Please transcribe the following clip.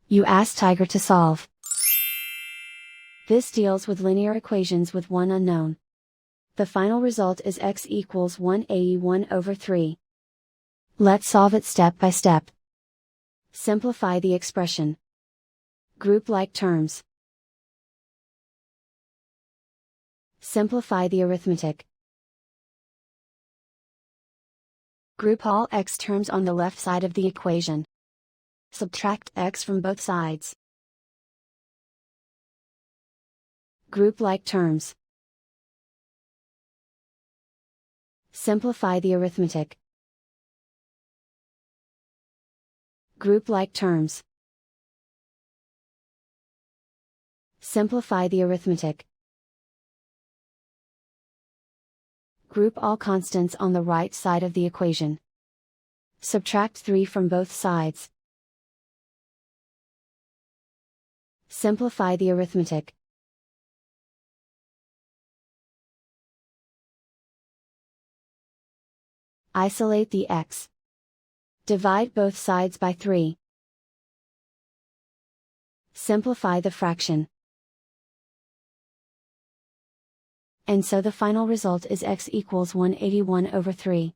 You ask Tiger to solve. This deals with linear equations with one unknown. The final result is x equals 181/3. Let's solve it step by step. Simplify the expression. Group like terms. Simplify the arithmetic. Group all x terms on the left side of the equation. Subtract x from both sides. Group like terms. Simplify the arithmetic. Group like terms. Simplify the arithmetic. Group all constants on the right side of the equation. Subtract 3 from both sides. Simplify the arithmetic. Isolate the x. Divide both sides by 3. Simplify the fraction. And so the final result is x equals 181/3.